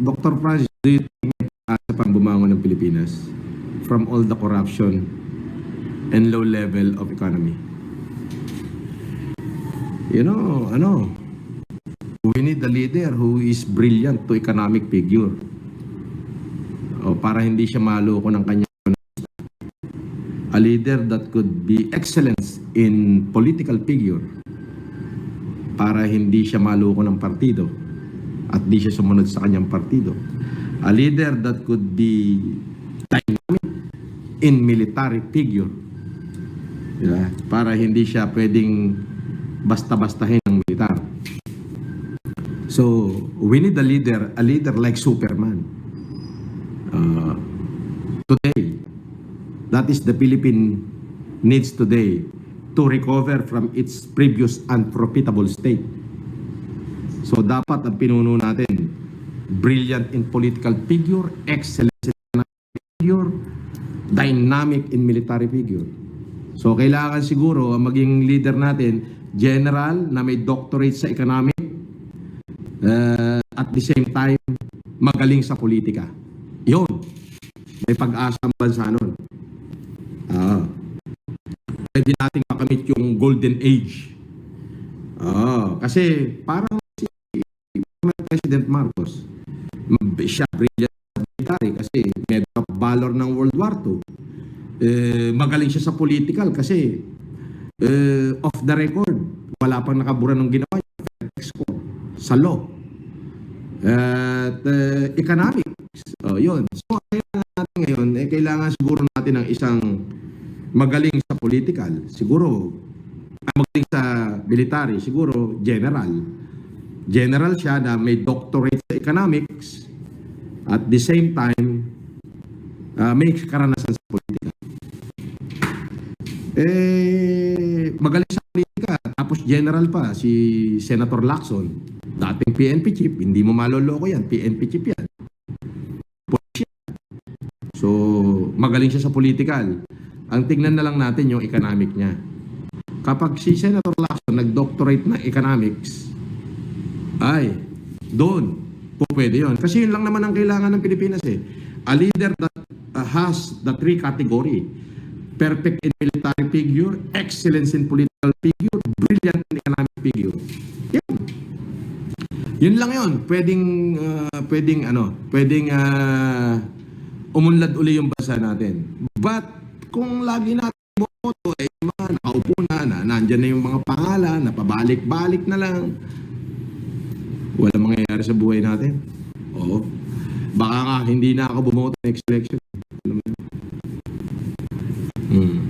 Dr. Francis, do you think may pag-asa pang bumangon ng Pilipinas from all the corruption and low level of economy? You know, we need a leader who is brilliant to economic figure. O, para hindi siya maloko ng kanyang. A leader that could be excellence in political figure para hindi siya maloko ng partido at di siya sumunod sa kanyang partido. A leader that could be dynamic in military figure, diba? Para hindi siya pwedeng basta-bastahin ng militar. So, we need a leader like Superman. Today, that is the Philippine needs today to recover from its previous unprofitable state. So dapat ang pinuno natin, brilliant in political figure, excellent in economic figure, dynamic in military figure. So kailangan siguro maging leader natin, general na may doctorate sa economic, at the same time, magaling sa politika. Yun, may pag-asa ang bansa nun. Pwede natin makamit yung golden age. Kasi parang si President Marcos, siya brilliant sa military kasi medal of valor ng World War II. Magaling siya sa political kasi off the record, wala pang nakabura ng ginawa niya sa law. At economics. Yun. So, kailangan natin ngayon, kailangan siguro natin ng isang magaling sa political, siguro magaling sa military, siguro general. General siya na may doctorate sa economics at the same time may karanasan sa politika. Magaling sa politika, tapos general pa, si Senator Lacson, dating PNP chief, hindi mo maloloko yan, PNP chief yan. So, magaling siya sa political. Ang tingnan na lang natin yung economic niya. Kapag si Senator Lacson nag-doctorate ng economics, ay, doon, po pwede yun. Kasi yun lang naman ang kailangan ng Pilipinas eh. A leader that has the three category. Perfect in military figure, excellence in political figure, brilliant in economic figure. Yun. Yun lang yun. Pwedeng umunlad uli yung bansa natin. But, kung lagi natin boto, mga nakaupo na, nandyan na yung mga pangalan, napabalik-balik na lang, wala mangyayari sa buhay natin. Oo. Baka nga, hindi na ako bumoto next election. Alam mo yun?